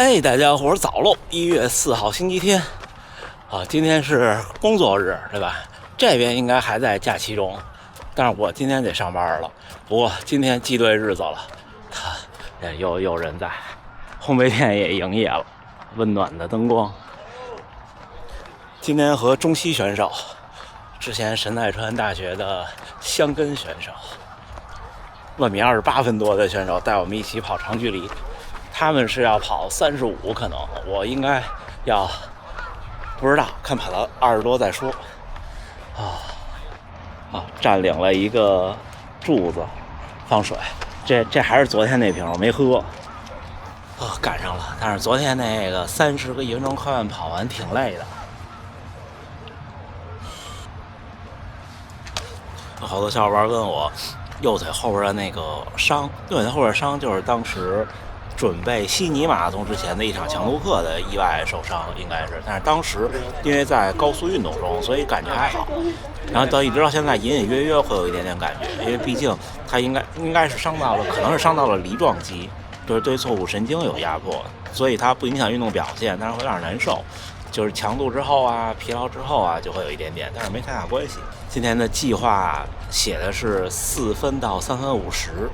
哎，大家伙儿早喽！1月4号星期天，今天是工作日，对吧？这边应该还在假期中，但是我今天得上班了。不过今天记对日子了，有人在，烘焙店也营业了，温暖的灯光。今天和中西选手，之前神奈川大学的香根选手，1米28分多的选手带我们一起跑长距离。他们是要跑35，可能我应该要不知道，看跑到20多再说。占领了一个柱子放水，这还是昨天那瓶我没喝。赶上了，但是昨天那个30个1分钟快慢跑完挺累的。好多小伙伴问我右腿后边的那个伤，右腿后边伤就是当时准备悉尼马拉松之前的一场强度课的意外受伤，应该是。但是当时因为在高速运动中，所以感觉还好。然后一直到现在，隐隐约约会有一点点感觉，因为毕竟他应该是伤到了，可能是伤到了梨状肌，就是对错骨神经有压迫，所以它不影响运动表现，但是会有点难受。就是强度之后啊，疲劳之后啊，就会有一点点，但是没太大关系。今天的计划写的是4分到3分50。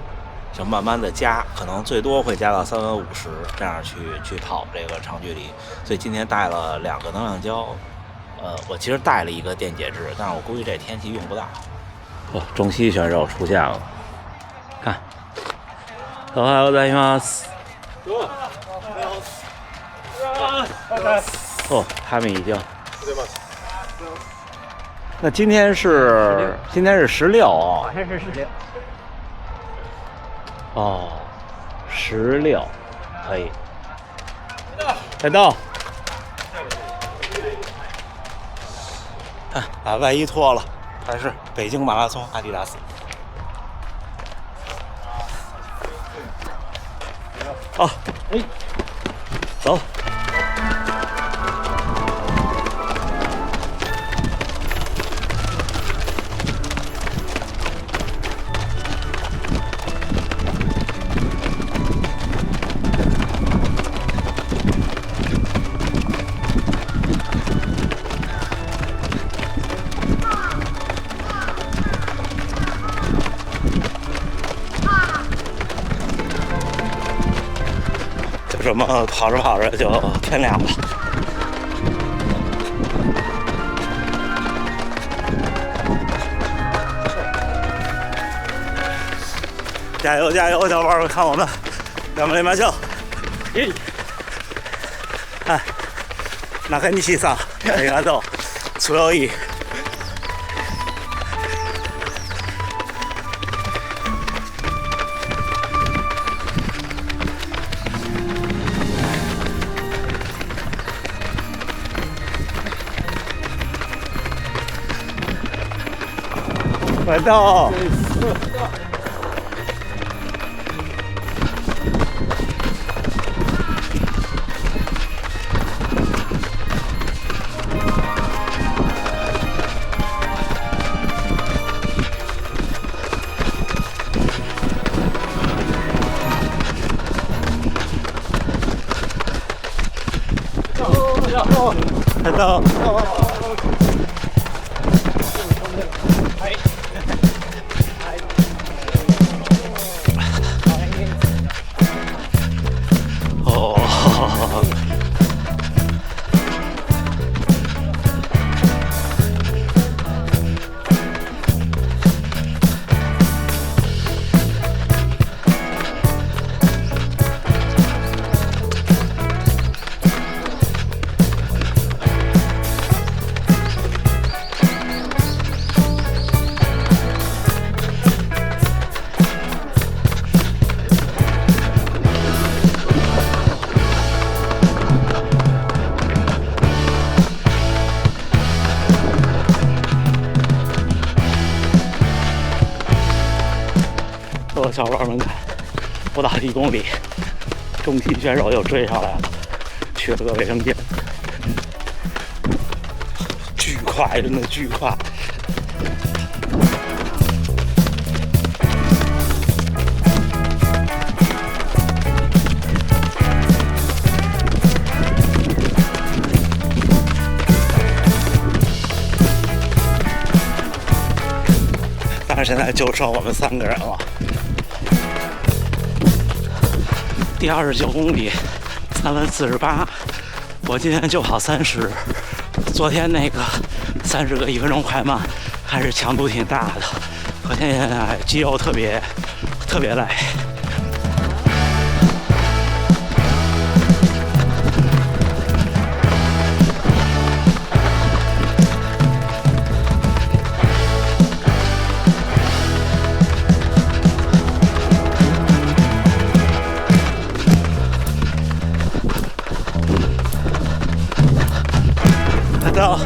就慢慢的加，可能最多会加到3分50，这样去跑这个长距离。所以今天带了2个能量胶，我其实带了1个电解质，但是我估计这天气用不到。中西选手出现了，看，おはようございます。他们已经。那今天是16好像是16。16，可以。快到！把外衣脱了，还是北京马拉松阿迪达斯。走。什么跑着跑着就天亮了。加油加油，小伙伴们，看我们两个连麦秀。中西さんありがとう。強い。快到！快到！小伙伴们看，不到1公里，中西选手又追上来了，去了个卫生间，巨快，真的巨快。但是现在就剩我们3个人了。第29公里，3分48，我今天就跑30，昨天那个30个1分钟快慢还是强度挺大的，可见现在肌肉特别累。到。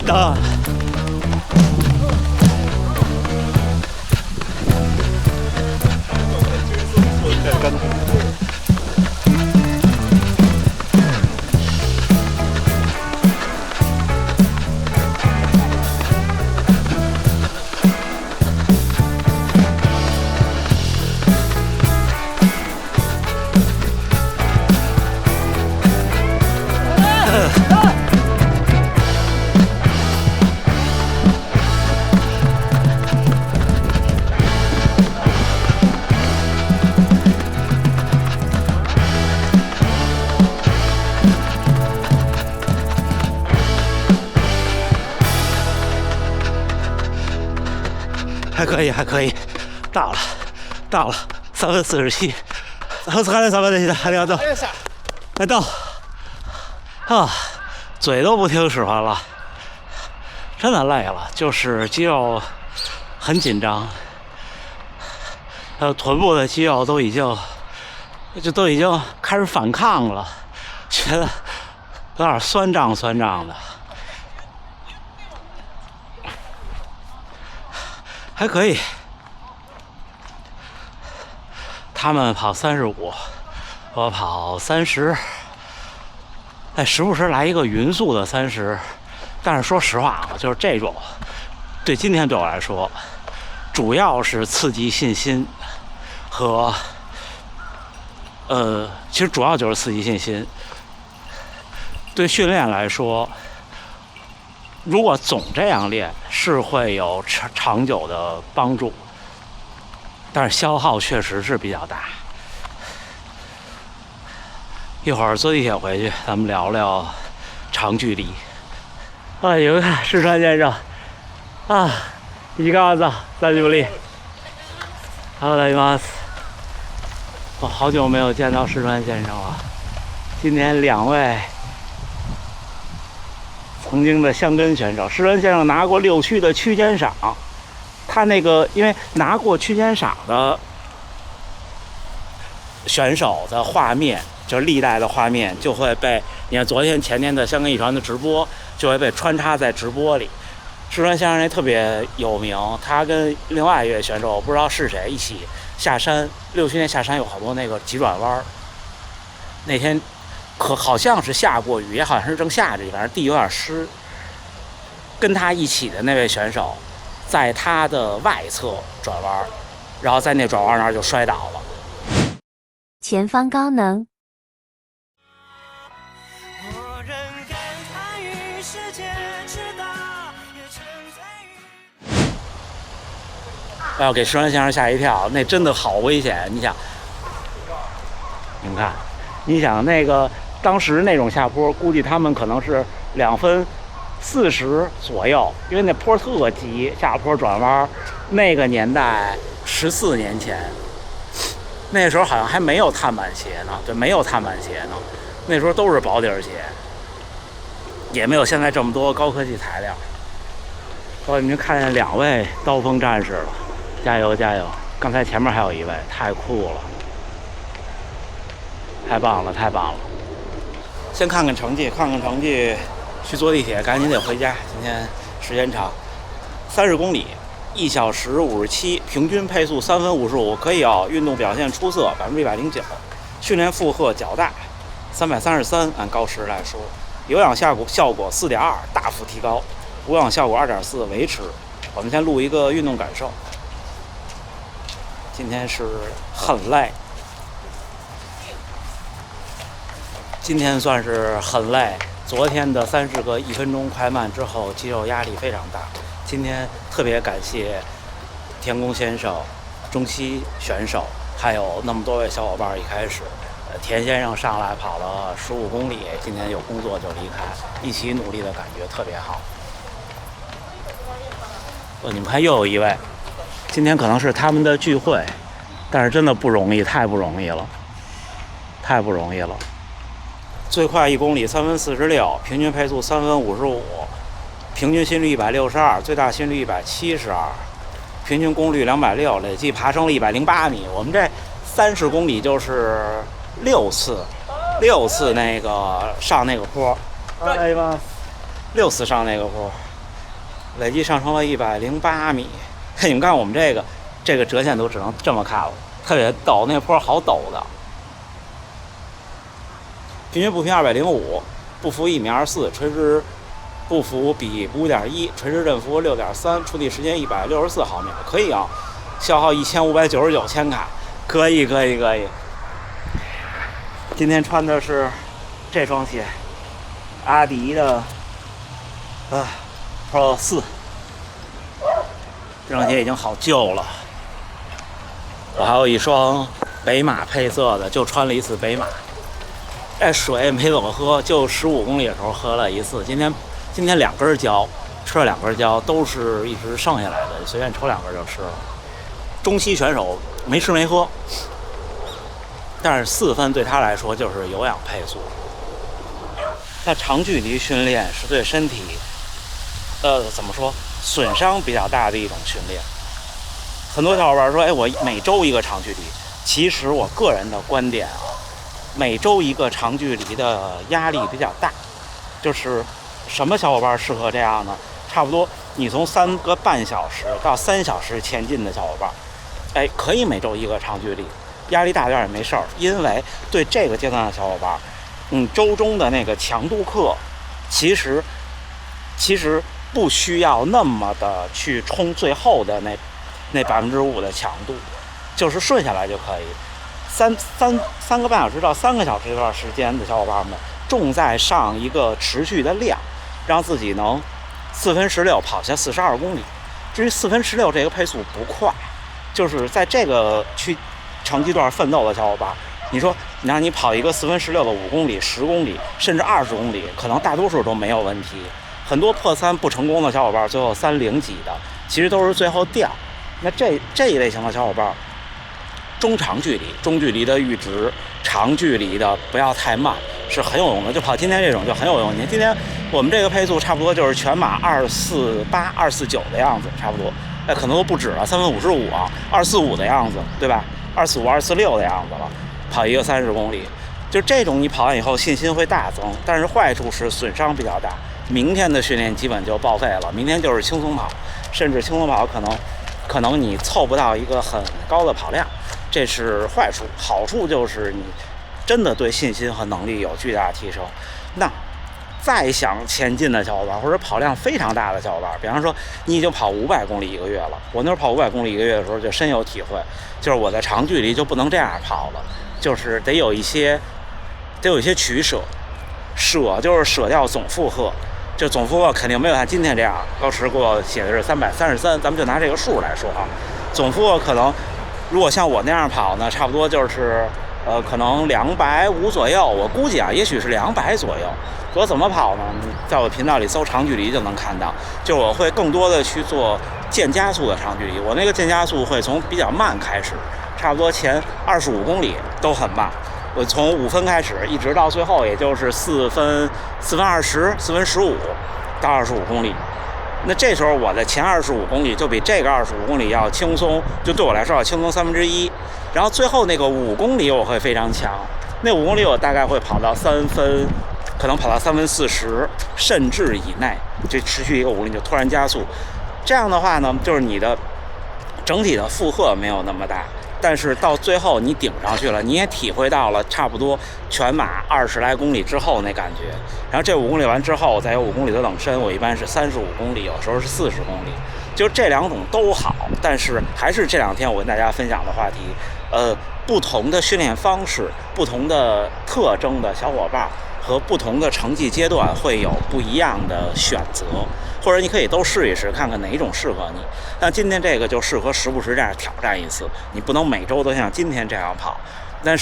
到。还可以，到了，3分47，还3分的，还要到，还到，啊，嘴都不听使唤了，真的累了，就是肌肉很紧张，还有臀部的肌肉都已经开始反抗了，觉得有点酸胀的。还可以，他们跑35，我跑30，时不时来一个匀速的30，但是说实话啊，就是这种，今天对我来说，主要是刺激信心和，其实主要就是刺激信心。对训练来说，如果总这样练是会有长久的帮助，但是消耗确实是比较大。一会儿坐地铁回去，咱们聊聊长距离。你们看石川先生啊，いかがだ？大久不利。Hello， 大家好。我好久没有见到石川先生了。今天2位曾经的箱根选手，石川先生拿过6区的区间赏，他那个因为拿过区间赏的选手的画面，就是历代的画面，就会被你看昨天前天的箱根一传的直播，就会被穿插在直播里。石川先生那特别有名，他跟另外一位选手不知道是谁一起下山，6区那下山有好多那个急转弯，那天好像是下过雨，也好像是正下着，反正地有点湿。跟他一起的那位选手，在他的外侧转弯，然后在那转弯那儿就摔倒了。前方高能。要给石川先生吓一跳，那真的好危险！你想，你们看，你想那个当时那种下坡，估计他们可能是2分40左右，因为那坡特急，下坡转弯。那个年代14年前，那时候好像还没有碳板鞋呢，对，没有碳板鞋呢，那时候都是薄底鞋，也没有现在这么多高科技材料。我已经看见2位刀锋战士了，加油加油！刚才前面还有一位，太酷了，太棒了，太棒了！先看看成绩，去坐地铁，赶紧得回家。今天时间长，30公里，1小时57，平均配速3分55，可以啊。运动表现出色，109%，训练负荷较大，333，按高时来说，有氧效果4.2，大幅提高，无氧效果2.4，维持。我们先录一个运动感受。今天是很累，今天算是很累。昨天的30个1分钟快慢之后，肌肉压力非常大。今天特别感谢田宫先生、中西选手，还有那么多位小伙伴。一开始，田先生上来跑了15公里，今天有工作就离开，一起努力的感觉特别好。你们看，又有一位。今天可能是他们的聚会，但是真的不容易，太不容易了，太不容易了。最快1公里3分46，平均配速3分55，平均心率162，最大心率172，平均功率260，累计爬升了108米。我们这30公里就是6次那个上那个坡，6次上那个坡，累计上升了108米。你们看我们这个折线都只能这么看了，特别陡，那坡好陡的。平均步频205，步幅1.24米，垂直步幅比 5.1， 垂直振幅 6.3， 触地时间164毫秒，可以啊。消耗1599千卡，可以。今天穿的是这双鞋，阿迪的Pro 4。这双鞋已经好旧了，我还有一双北马配色的，就穿了一次北马。水没怎么喝，就15公里的时候喝了一次。今天2根胶，吃了2根胶，都是一直剩下来的，随便抽2根就吃了。中西选手没吃没喝，但是4分对他来说就是有氧配速。在长距离训练是对身体怎么说损伤比较大的一种训练。很多小伙伴说，我每周一个长距离。其实我个人的观点啊，每周一个长距离的压力比较大。就是什么小伙伴适合这样呢？差不多你从3个半小时到3小时前进的小伙伴，可以每周一个长距离，压力大点也没事儿。因为对这个阶段的小伙伴，周中的那个强度课，其实不需要那么的去冲最后的那5%的强度，就是顺下来就可以。3个半小时到3个小时这段时间的小伙伴们，重在上一个持续的量，让自己能4分16跑下42公里。至于4分16这个配速不快，就是在这个去长期段奋斗的小伙伴，你说你让你跑一个4分16的5公里、10公里，甚至20公里，可能大多数都没有问题。很多破3不成功的小伙伴，最后30几的，其实都是最后掉。那这一类型的小伙伴，中距离的阈值，长距离的不要太慢，是很有用的。就跑今天这种就很有用。你今天我们这个配速差不多就是全马248、249的样子，差不多。可能都不止了，3分55啊，245的样子，对吧？245、246的样子了，跑一个30公里，就这种你跑完以后信心会大增，但是坏处是损伤比较大。明天的训练基本就报废了，明天就是轻松跑，甚至轻松跑可能你凑不到一个很高的跑量，这是坏处。好处就是你真的对信心和能力有巨大提升。那再想前进的小伙伴，或者跑量非常大的小伙伴，比方说你已经跑500公里1个月了，我那时候跑500公里1个月的时候就深有体会，就是我在长距离就不能这样跑了，就是得有一些取舍，就是舍掉总负荷。就总负荷肯定没有像今天这样，高驰给我写的是333，咱们就拿这个数来说啊。总负荷可能如果像我那样跑呢，差不多就是可能250左右，我估计啊，也许是200左右。我怎么跑呢？你在我频道里搜长距离就能看到，就是我会更多的去做渐加速的长距离。我那个渐加速会从比较慢开始，差不多前25公里都很慢。我从5分开始，一直到最后，也就是4分20、4分15到25公里。那这时候我的前25公里就比这个25公里要轻松，就对我来说要轻松1/3。然后最后那个5公里我会非常强，那5公里我大概会跑到可能跑到3分40甚至以内，就持续一个5公里就突然加速。这样的话呢，就是你的整体的负荷没有那么大，但是到最后你顶上去了，你也体会到了差不多全马20来公里之后那感觉。然后这5公里完之后，再有5公里的冷身，我一般是35公里，有时候是40公里。就这2种都好，但是还是这2天我跟大家分享的话题，不同的训练方式、不同的特征的小伙伴和不同的成绩阶段会有不一样的选择，或者你可以都试一试，看看哪一种适合你。但今天这个就适合时不时这样挑战一次，你不能每周都像今天这样跑。但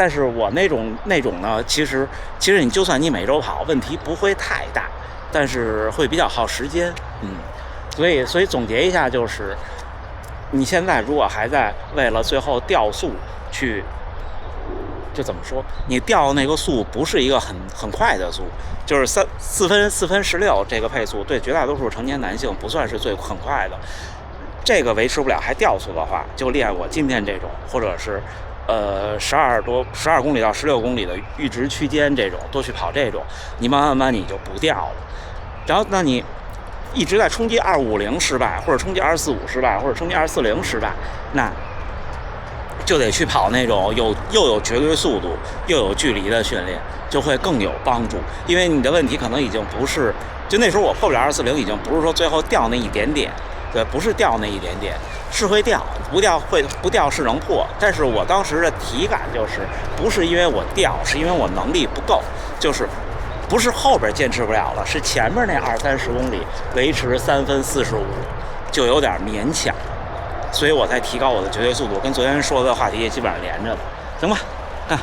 是我那种呢，其实你就算你每周跑，问题不会太大，但是会比较耗时间。所以总结一下，就是你现在如果还在为了最后掉速去，就怎么说，你掉那个速不是一个很快的速，就是4分16这个配速，对绝大多数成年男性不算是很快的。这个维持不了还掉速的话，就练我今天这种，或者是12公里到16公里的阈值区间这种，多去跑这种，你慢慢你就不掉了。然后那你一直在冲击250失败，或者冲击245失败，或者冲击240失败，那就得去跑那种又有绝对速度又有距离的训练，就会更有帮助。因为你的问题可能已经不是，就那时候我破不了240，已经不是说最后掉那一点点，对，不是掉那一点点，是会掉，不掉是能破。但是我当时的体感就是，不是因为我掉，是因为我能力不够，就是不是后边坚持不了了，是前面那20-30公里维持3分45就有点勉强，所以我才提高我的绝对速度，跟昨天说的话题也基本上连着的，行吧？看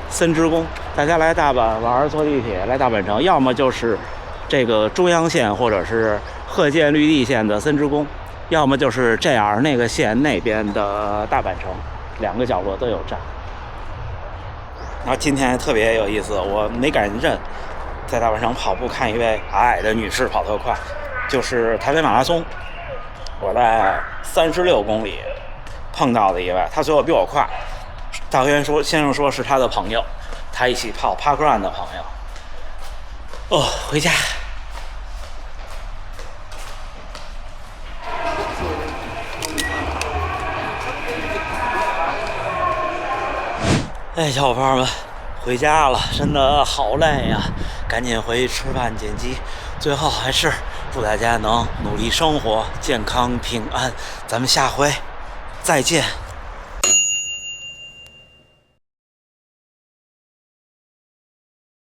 森之宫，大家来大阪玩，坐地铁来大阪城，要么就是这个中央线或者是鹤见绿地线的森之宫，要么就是 JR 那个线那边的大阪城，2个角落都有站。然后今天特别有意思，我没敢认，在大阪城跑步看一位矮的女士跑特快，就是台北马拉松，我在36公里碰到的一位，他最后比我快。导员先生说是他的朋友，他一起跑 Parkrun 的朋友。回家。小伙伴们，回家了，真的好累呀，赶紧回去吃饭剪辑。最后还是祝大家能努力生活，健康平安，咱们下回再见。